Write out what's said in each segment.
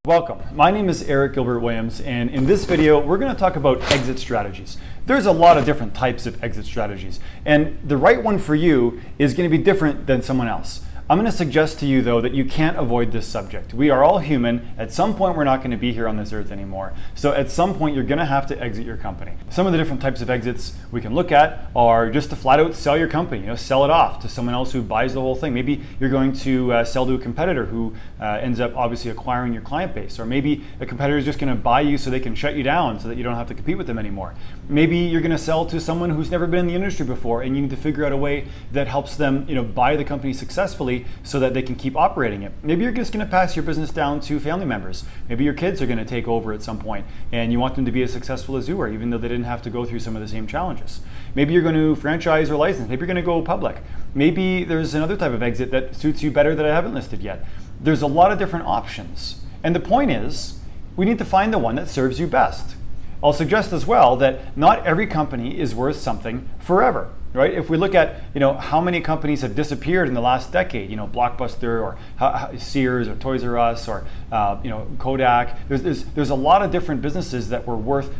Welcome, my name is Eric Gilbert Williams, and in this video we're going to talk about exit strategies. There's a lot of different types of exit strategies, and the right one for you is going to be different than someone else. I'm going to suggest to you though that you can't avoid this subject. We are all human. At some point we're not going to be here on this earth anymore. So at some point you're going to have to exit your company. Some of the different types of exits we can look at are just to flat out sell your company, sell it off to someone else who buys the whole thing. Maybe you're going to sell to a competitor who ends up obviously acquiring your client base, or maybe a competitor is just going to buy you so they can shut you down so that you don't have to compete with them anymore. Maybe you're going to sell to someone who's never been in the industry before and you need to figure out a way that helps them buy the company successfully so that they can keep operating it. Maybe you're just going to pass your business down to family members. Maybe your kids are going to take over at some point and you want them to be as successful as you are, even though they didn't have to go through some of the same challenges. Maybe you're going to franchise or license. Maybe you're going to go public. Maybe there's another type of exit that suits you better that I haven't listed yet. There's a lot of different options. And the point is, we need to find the one that serves you best. I'll suggest as well that not every company is worth something forever. Right? If we look at how many companies have disappeared in the last decade, Blockbuster or Sears or Toys R Us or Kodak, there's a lot of different businesses that were worth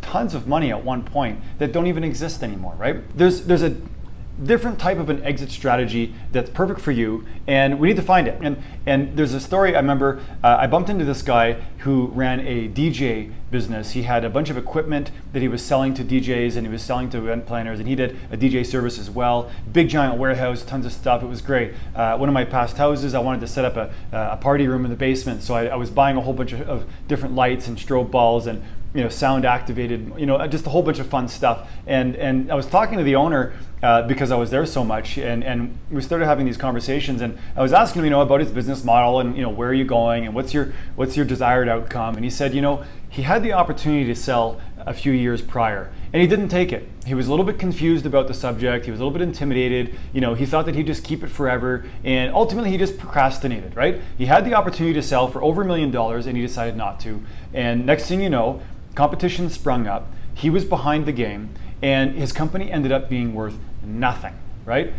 tons of money at one point that don't even exist anymore. Right? There's a different type of an exit strategy that's perfect for you, and we need to find it. And there's a story I remember. I bumped into this guy who ran a DJ business. He had a bunch of equipment that he was selling to DJs, and he was selling to event planners, and he did a DJ service as well. Big giant warehouse, tons of stuff. It was great. One of my past houses, I wanted to set up a party room in the basement, so I was buying a whole bunch of different lights and strobe bulbs and sound activated, just a whole bunch of fun stuff. And I was talking to the owner because I was there so much, and we started having these conversations, and I was asking him, about his business model and where are you going and what's your desired outcome. And he said, he had the opportunity to sell a few years prior, and he didn't take it. He was a little bit confused about the subject. He was a little bit intimidated. He thought that he'd just keep it forever, and ultimately he just procrastinated, right? He had the opportunity to sell for over $1 million, and he decided not to. And next thing you know, competition sprung up. He was behind the game, and his company ended up being worth nothing, right?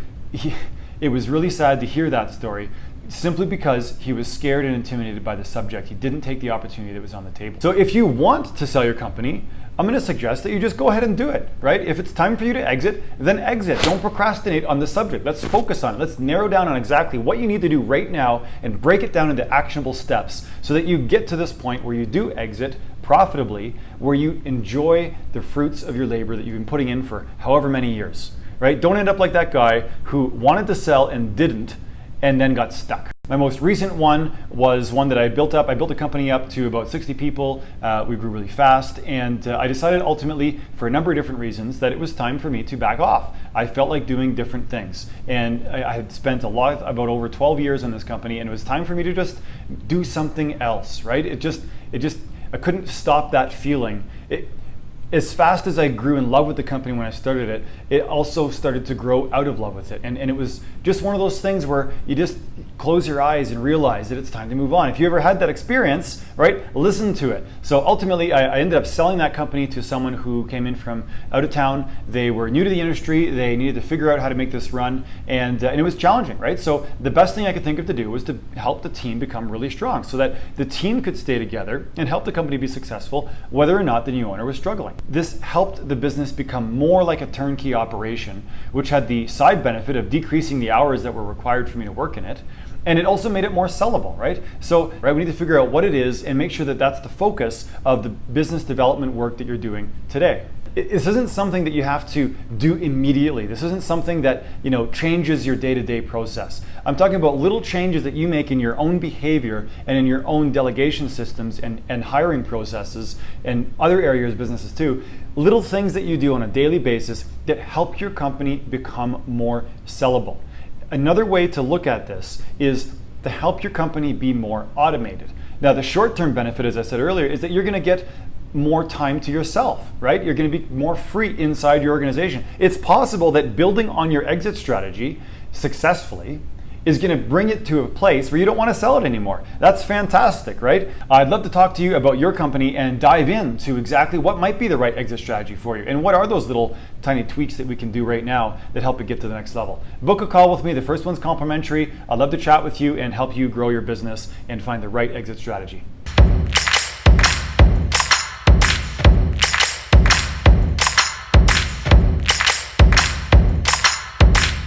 It was really sad to hear that story, simply because he was scared and intimidated by the subject. He didn't take the opportunity that was on the table. So if you want to sell your company, I'm going to suggest that you just go ahead and do it, right? If it's time for you to exit, then exit. Don't procrastinate on the subject. Let's focus on it. Let's narrow down on exactly what you need to do right now and break it down into actionable steps so that you get to this point where you do exit profitably, where you enjoy the fruits of your labor that you've been putting in for however many years, right? Don't end up like that guy who wanted to sell and didn't, and then got stuck. My most recent one was one that I built up. I built a company up to about 60 people. We grew really fast, and I decided ultimately, for a number of different reasons, that it was time for me to back off. I felt like doing different things, and I had spent about over 12 years on this company, and it was time for me to just do something else, right? I couldn't stop that feeling. As fast as I grew in love with the company when I started it, it also started to grow out of love with it. And it was just one of those things where you just close your eyes and realize that it's time to move on. If you ever had that experience, right, listen to it. So ultimately, I ended up selling that company to someone who came in from out of town. They were new to the industry. They needed to figure out how to make this run. And it was challenging, right? So the best thing I could think of to do was to help the team become really strong so that the team could stay together and help the company be successful, whether or not the new owner was struggling. This helped the business become more like a turnkey operation, which had the side benefit of decreasing the hours that were required for me to work in it. And it also made it more sellable, right? So, we need to figure out what it is and make sure that that's the focus of the business development work that you're doing today. This isn't something that you have to do immediately. This isn't something that changes your day-to-day process. I'm talking about little changes that you make in your own behavior and in your own delegation systems and hiring processes and other areas of businesses too. Little things that you do on a daily basis that help your company become more sellable. Another way to look at this is to help your company be more automated. Now, the short-term benefit, as I said earlier, is that you're going to get more time to yourself, right? You're going to be more free inside your organization. It's possible that building on your exit strategy successfully is going to bring it to a place where you don't want to sell it anymore. That's fantastic, right? I'd love to talk to you about your company and dive into exactly what might be the right exit strategy for you and what are those little tiny tweaks that we can do right now that help it get to the next level. Book a call with me. The first one's complimentary. I'd love to chat with you and help you grow your business and find the right exit strategy.